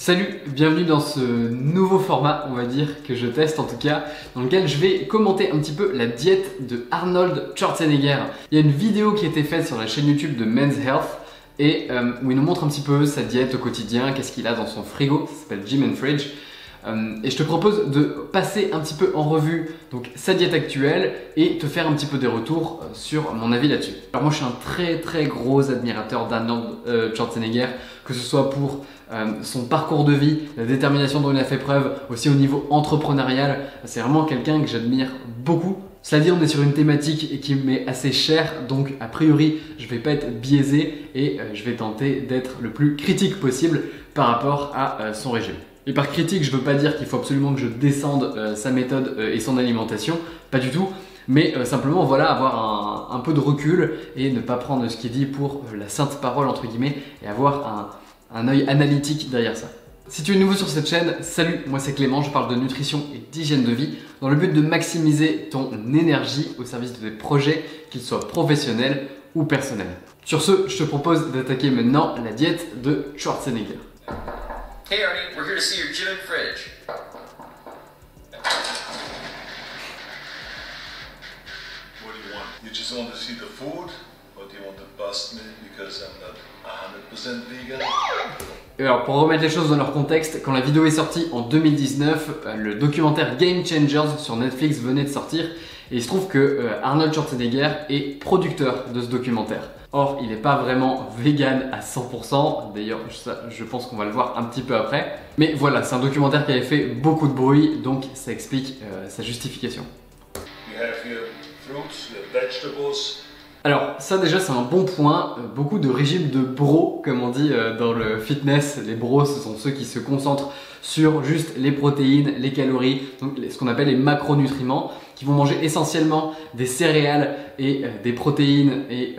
Salut, bienvenue dans ce nouveau format, on va dire, que je teste en tout cas, dans lequel je vais commenter un petit peu la diète de Arnold Schwarzenegger. Il y a une vidéo qui a été faite sur la chaîne YouTube de Men's Health et où il nous montre un petit peu sa diète au quotidien, qu'est-ce qu'il a dans son frigo, ça s'appelle Gym and Fridge. Et je te propose de passer un petit peu en revue donc, sa diète actuelle et te faire un petit peu des retours sur mon avis là-dessus. Alors moi je suis un très gros admirateur d'Arnold Schwarzenegger, que ce soit pour son parcours de vie, la détermination dont il a fait preuve, aussi au niveau entrepreneurial. C'est vraiment quelqu'un que j'admire beaucoup. Cela dit, on est sur une thématique qui m'est assez chère, donc a priori je ne vais pas être biaisé et je vais tenter d'être le plus critique possible par rapport à son régime. Et par critique, je ne veux pas dire qu'il faut absolument que je descende sa méthode et son alimentation, pas du tout, mais simplement voilà, avoir un peu de recul et ne pas prendre ce qu'il dit pour la sainte parole entre guillemets et avoir un œil analytique derrière ça. Si tu es nouveau sur cette chaîne, salut, moi c'est Clément, je parle de nutrition et d'hygiène de vie dans le but de maximiser ton énergie au service de tes projets, qu'ils soient professionnels ou personnels. Sur ce, je te propose d'attaquer maintenant la diète de Schwarzenegger. Hey Arnie, we're here to see your gym and fridge. What do you want? You just want to see the food? Or do you want to bust me because I'm not 100% vegan? Et alors pour remettre les choses dans leur contexte, quand la vidéo est sortie en 2019, le documentaire Game Changers sur Netflix venait de sortir et il se trouve que Arnold Schwarzenegger est producteur de ce documentaire. Or, il n'est pas vraiment vegan à 100%, d'ailleurs je pense qu'on va le voir un petit peu après. Mais voilà, c'est un documentaire qui avait fait beaucoup de bruit, donc ça explique sa justification. You have your fruits, your vegetables. Alors ça déjà c'est un bon point, beaucoup de régimes de bros comme on dit dans le fitness. Les bros ce sont ceux qui se concentrent sur juste les protéines, les calories, donc ce qu'on appelle les macronutriments, qui vont manger essentiellement des céréales et des protéines et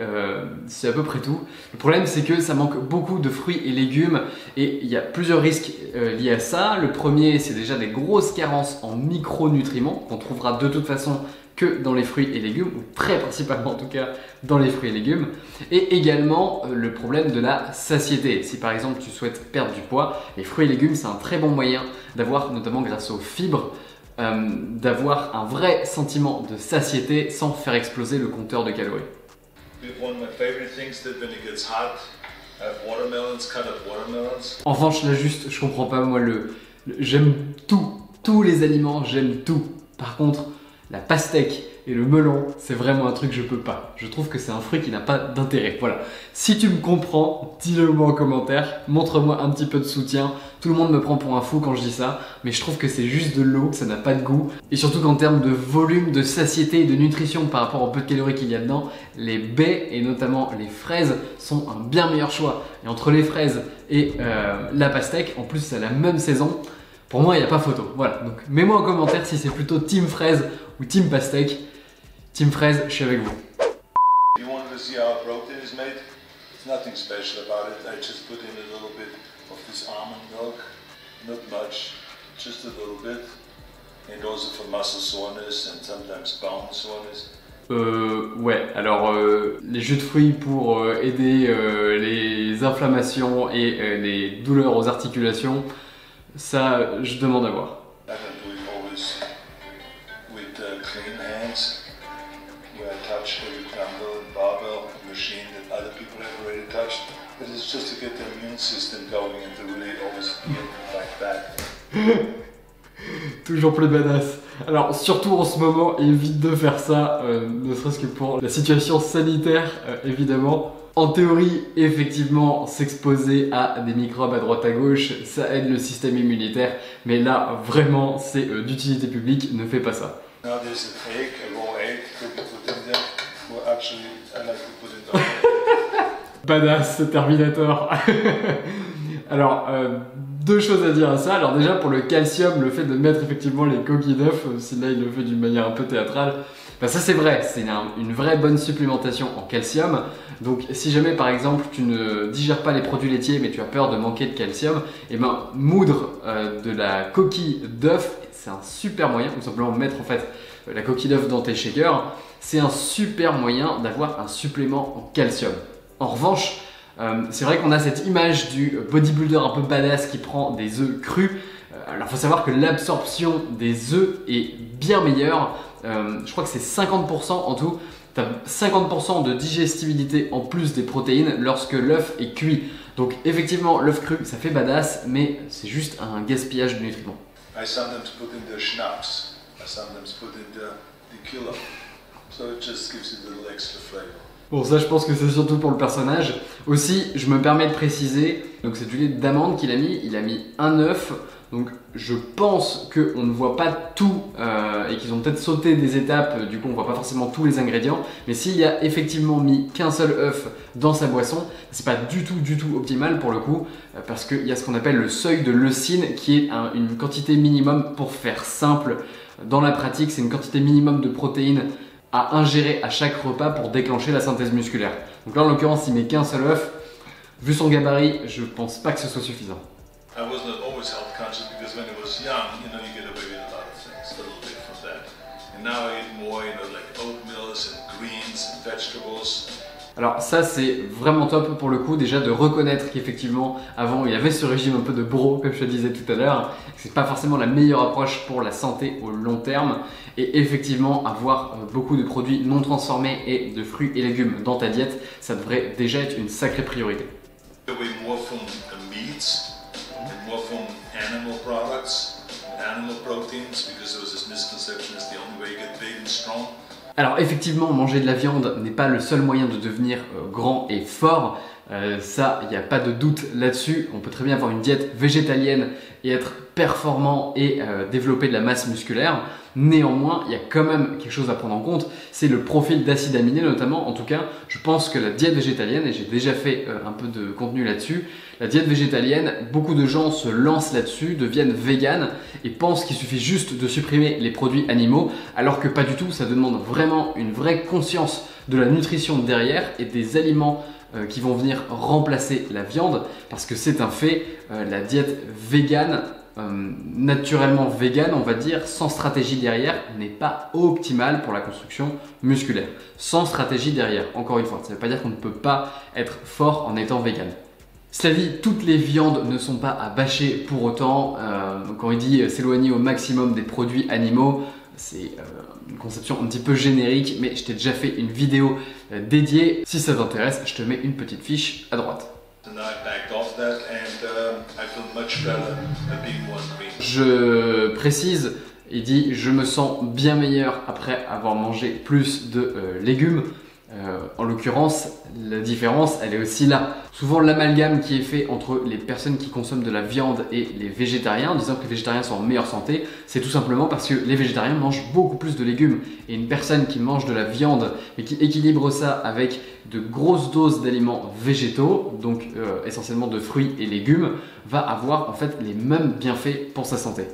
c'est à peu près tout. Le problème c'est que ça manque beaucoup de fruits et légumes et il y a plusieurs risques liés à ça. Le premier c'est déjà des grosses carences en micronutriments qu'on trouvera de toute façon que dans les fruits et légumes, ou très principalement en tout cas dans les fruits et légumes, et également le problème de la satiété. Si par exemple tu souhaites perdre du poids, les fruits et légumes c'est un très bon moyen d'avoir, notamment grâce aux fibres, d'avoir un vrai sentiment de satiété sans faire exploser le compteur de calories. One of my favorite things that when it gets hot, I have watermelons, cut up watermelons. En revanche là juste, je comprends pas moi j'aime tous les aliments, j'aime tout. Par contre, la pastèque et le melon, c'est vraiment un truc que je peux pas. Je trouve que c'est un fruit qui n'a pas d'intérêt. Voilà. Si tu me comprends, dis-le moi en commentaire. Montre-moi un petit peu de soutien. Tout le monde me prend pour un fou quand je dis ça, mais je trouve que c'est juste de l'eau, ça n'a pas de goût. Et surtout qu'en termes de volume, de satiété et de nutrition par rapport au peu de calories qu'il y a dedans, les baies et notamment les fraises sont un bien meilleur choix. Et entre les fraises et la pastèque, en plus c'est la même saison. Pour moi, il n'y a pas photo. Voilà. Donc, mets-moi en commentaire si c'est plutôt team fraise ou team pastèque. Team fraise, je suis avec vous. You want to see how protein is made? There's nothing special about it. I just put in a little bit of this almond milk. Not much, just a little bit. And also for muscle soreness and sometimes bone soreness. Ouais, alors les jus de fruits pour aider les inflammations et les douleurs aux articulations, ça, je demande à voir. And I do it always with clean hands, where I touch every dumbbell and barbell machine that other people have already touched. But it's just to get the immune system going and to really always feel like that. Toujours plus badass. Alors surtout en ce moment, évite de faire ça, ne serait-ce que pour la situation sanitaire évidemment. En théorie, effectivement, s'exposer à des microbes à droite à gauche, ça aide le système immunitaire, mais là, vraiment, c'est d'utilité publique, ne fais pas ça. Now there's an egg, a raw egg to be put in there. Well, actually, I like to put it down. Badass, Terminator. Alors, deux choses à dire à ça. Alors déjà, pour le calcium, le fait de mettre effectivement les coquilles d'œufs, si là il le fait d'une manière un peu théâtrale, bah ça c'est vrai, c'est une vraie bonne supplémentation en calcium. Donc si jamais par exemple tu ne digères pas les produits laitiers mais tu as peur de manquer de calcium, et ben moudre de la coquille d'œuf, c'est un super moyen, ou simplement mettre en fait la coquille d'œuf dans tes shakers, c'est un super moyen d'avoir un supplément en calcium. En revanche, C'est vrai qu'on a cette image du bodybuilder un peu badass qui prend des œufs crus. Alors il faut savoir que l'absorption des œufs est bien meilleure. Je crois que c'est 50% en tout. Tu as 50% de digestibilité en plus des protéines lorsque l'œuf est cuit. Donc effectivement, l'œuf cru, ça fait badass, mais c'est juste un gaspillage de nutriments. I sometimes put in the schnapps. I sometimes put in the tequila. So it just gives it a little extra flavor. Bon, ça je pense que c'est surtout pour le personnage. Aussi, je me permets de préciser, donc c'est du lait d'amande qu'il a mis, il a mis un œuf. Donc je pense qu'on ne voit pas tout et qu'ils ont peut-être sauté des étapes, du coup on voit pas forcément tous les ingrédients. Mais s'il y a effectivement mis qu'un seul œuf dans sa boisson, c'est pas du tout optimal pour le coup, parce qu'il y a ce qu'on appelle le seuil de leucine qui est une quantité minimum, pour faire simple. Dans la pratique, c'est une quantité minimum de protéines à ingérer à chaque repas pour déclencher la synthèse musculaire. Donc là en l'occurrence il met qu'un seul œuf. Vu son gabarit, je pense pas que ce soit suffisant. I was not always health conscious because when I was young, you get away with a lot of things, a little bit from that. And now I eat more, like oatmeals and greens and vegetables. Alors ça c'est vraiment top pour le coup, déjà de reconnaître qu'effectivement avant il y avait ce régime un peu de bro comme je te disais tout à l'heure, c'est pas forcément la meilleure approche pour la santé au long terme, et effectivement avoir beaucoup de produits non transformés et de fruits et légumes dans ta diète, ça devrait déjà être une sacrée priorité. Away more from meats and more from animal products, animal proteins, because there was this misconception it's the only way you get big and strong. Alors effectivement, manger de la viande n'est pas le seul moyen de devenir grand et fort, ça, il n'y a pas de doute là-dessus. On peut très bien avoir une diète végétalienne et être performant et développer de la masse musculaire. Néanmoins, il y a quand même quelque chose à prendre en compte, c'est le profil d'acides aminés notamment. En tout cas, je pense que la diète végétalienne, et j'ai déjà fait un peu de contenu là-dessus, la diète végétalienne, beaucoup de gens se lancent là-dessus, deviennent véganes et pensent qu'il suffit juste de supprimer les produits animaux, alors que pas du tout, ça demande vraiment une vraie conscience de la nutrition derrière et des aliments qui vont venir remplacer la viande, parce que c'est un fait, la diète végane, naturellement végane on va dire, sans stratégie derrière, n'est pas optimale pour la construction musculaire. Sans stratégie derrière, encore une fois, ça ne veut pas dire qu'on ne peut pas être fort en étant végane. Cela dit, toutes les viandes ne sont pas à bâcher pour autant. Quand il dit s'éloigner au maximum des produits animaux, c'est une conception un petit peu générique, mais je t'ai déjà fait une vidéo dédiée. Si ça t'intéresse, je te mets une petite fiche à droite. Je précise, il dit je me sens bien meilleur après avoir mangé plus de légumes. En l'occurrence, la différence, elle est aussi là. Souvent, l'amalgame qui est fait entre les personnes qui consomment de la viande et les végétariens, en disant que les végétariens sont en meilleure santé, c'est tout simplement parce que les végétariens mangent beaucoup plus de légumes. Et une personne qui mange de la viande, mais qui équilibre ça avec de grosses doses d'aliments végétaux, donc essentiellement de fruits et légumes, va avoir en fait les mêmes bienfaits pour sa santé.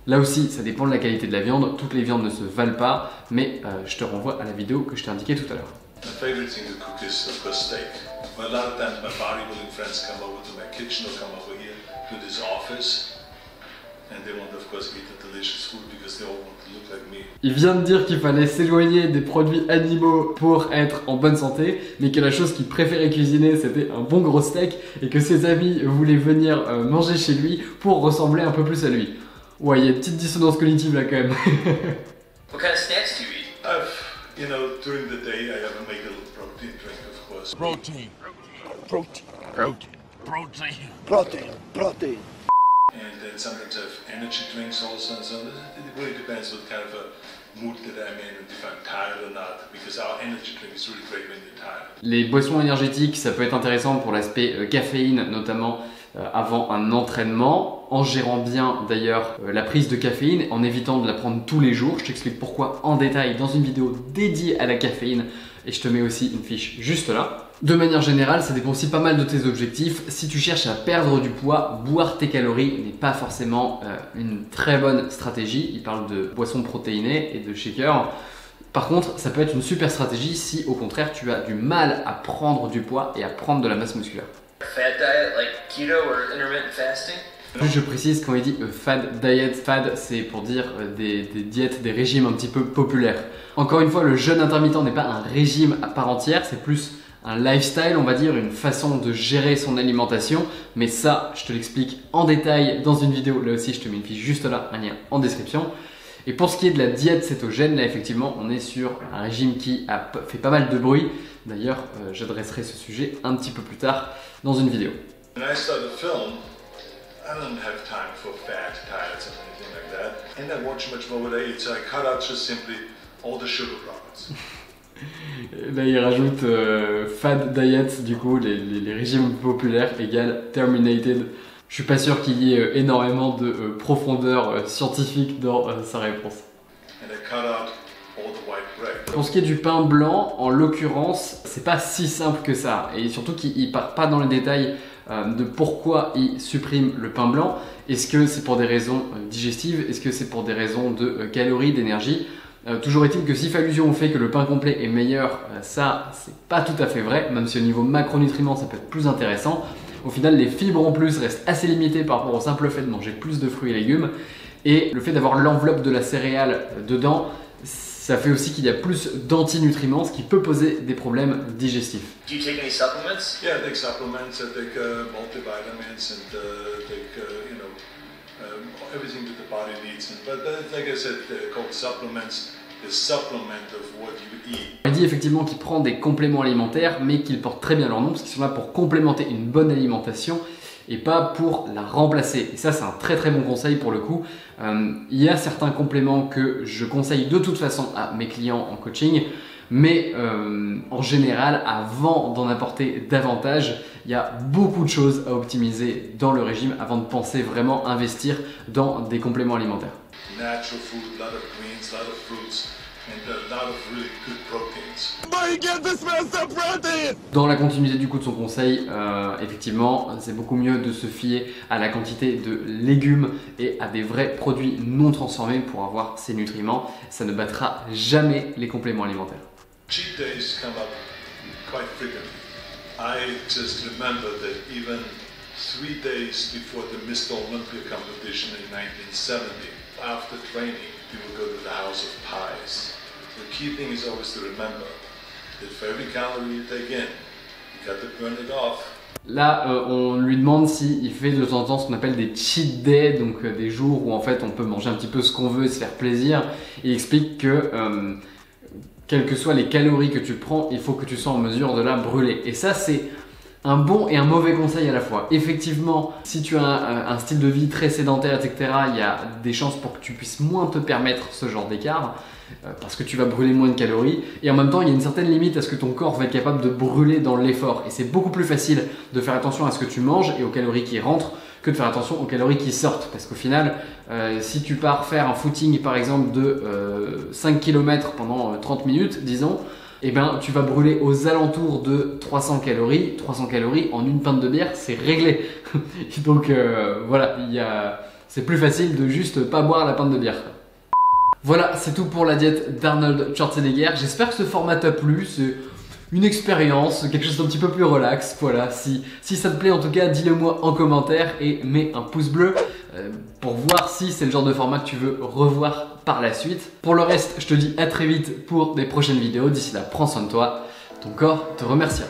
Là aussi, ça dépend de la qualité de la viande. Toutes les viandes ne se valent pas, mais je te renvoie à la vidéo que je t'ai indiquée tout à l'heure. My favorite thing to cook is, of course, steak. But a lot of times my bodybuilding friends come over to my kitchen or come over here to this office, and they want, of course, eat the delicious food because they all want to look like me. Il vient de dire qu'il fallait s'éloigner des produits animaux pour être en bonne santé, mais que la chose qu'il préférait cuisiner c'était un bon gros steak, et que ses amis voulaient venir manger chez lui pour ressembler un peu plus à lui. Ouais, il y a une petite dissonance cognitive là quand même. What kind of snacks do you eat? During the day I have to make a little protein drink, of course. Protein. And then sometimes I have energy drinks also, and so it really depends what kind of a mood that I'm in and if I'm tired or not, because our energy drink is really great when you're tired. Les boissons énergétiques, ça peut être intéressant pour l'aspect caféine, notamment avant un entraînement, en gérant bien d'ailleurs la prise de caféine, en évitant de la prendre tous les jours. Je t'explique pourquoi en détail dans une vidéo dédiée à la caféine, et je te mets aussi une fiche juste là. De manière générale, ça dépend aussi pas mal de tes objectifs. Si tu cherches à perdre du poids, boire tes calories n'est pas forcément une très bonne stratégie. Il parle de boissons protéinées et de shakers. Par contre, ça peut être une super stratégie si au contraire tu as du mal à prendre du poids et à prendre de la masse musculaire. Fad diet like keto or intermittent fasting? Je précise, quand il dit fad diet, fad c'est pour dire des diètes, des régimes un petit peu populaires. Encore une fois, le jeûne intermittent n'est pas un régime à part entière, c'est plus un lifestyle, on va dire, une façon de gérer son alimentation. Mais ça, je te l'explique en détail dans une vidéo. Là aussi, je te mets une fiche juste là, un lien en description. Et pour ce qui est de la diète cétogène, là effectivement, on est sur un régime qui a fait pas mal de bruit. D'ailleurs, j'adresserai ce sujet un petit peu plus tard dans une vidéo. When I started to film, I didn't have time for fat diets and anything like that. And I watched much more what I eat, so I cut out just simply all the sugar products. Là, il rajoute fad diet, du coup, les régimes populaires égale terminated. Je suis pas sûr qu'il y ait énormément de profondeur scientifique dans sa réponse. And I cut out all the white bread. Pour ce qui est du pain blanc, en l'occurrence, c'est pas si simple que ça. Et surtout qu'il part pas dans les détails de pourquoi il supprime le pain blanc. Est-ce que c'est pour des raisons digestives? Est-ce que c'est pour des raisons de calories, d'énergie? Toujours est-il que s'il fait allusion au fait que le pain complet est meilleur, ça c'est pas tout à fait vrai, même si au niveau macronutriments ça peut être plus intéressant. Au final, les fibres en plus restent assez limitées par rapport au simple fait de manger plus de fruits et légumes. Et le fait d'avoir l'enveloppe de la céréale dedans, ça fait aussi qu'il y a plus d'antinutriments, ce qui peut poser des problèmes digestifs. Do you take any supplements? Yeah, I take supplements, I take multivitamins, and take everything that the body needs. But like I said, called supplements, the supplement of what you eat. Il dit effectivement qu'il prend des compléments alimentaires, mais qu'ils portent très bien leur nom, parce qu'ils sont là pour complémenter une bonne alimentation et pas pour la remplacer. Et ça, c'est un très très bon conseil pour le coup. Il y a certains compléments que je conseille de toute façon à mes clients en coaching, mais en général, avant d'en apporter davantage, il y a beaucoup de choses à optimiser dans le régime avant de penser vraiment investir dans des compléments alimentaires. Natural food, a lot of greens, a lot of fruits, and a lot of really good proteins. Dans la continuité du coup de son conseil, effectivement, c'est beaucoup mieux de se fier à la quantité de légumes et à des vrais produits non transformés pour avoir ces nutriments. Ça ne battra jamais les compléments alimentaires. Cheat days come up quite frequently. I just remember that even 3 days before the Mr. Olympia competition in 1970, after training, we would go to the house of pies. The key thing is always to remember that for every calorie you take in, you got to burn it off. Là, on lui demande s'il fait de temps en temps ce qu'on appelle des cheat days, donc des jours où en fait on peut manger un petit peu ce qu'on veut et se faire plaisir. Il explique que quelles que soient les calories que tu prends, il faut que tu sois en mesure de la brûler. Et ça, c'est un bon et un mauvais conseil à la fois. Effectivement, si tu as un style de vie très sédentaire, etc., il y a des chances pour que tu puisses moins te permettre ce genre d'écart, parce que tu vas brûler moins de calories. Et en même temps, il y a une certaine limite à ce que ton corps va être capable de brûler dans l'effort. Et c'est beaucoup plus facile de faire attention à ce que tu manges et aux calories qui rentrent que de faire attention aux calories qui sortent. Parce qu'au final, si tu pars faire un footing par exemple de 5 km pendant 30 minutes, disons, eh ben, tu vas brûler aux alentours de 300 calories. 300 calories en une pinte de bière, c'est réglé. Donc voilà, c'est plus facile de juste pas boire la pinte de bière. Voilà, c'est tout pour la diète d'Arnold Schwarzenegger. J'espère que ce format t'a plu. C'est une expérience, quelque chose d'un petit peu plus relax. Voilà, si ça te plaît en tout cas, dis-le moi en commentaire et mets un pouce bleu pour voir si c'est le genre de format que tu veux revoir par la suite. Pour le reste, je te dis à très vite pour des prochaines vidéos. D'ici là, prends soin de toi. Ton corps te remerciera.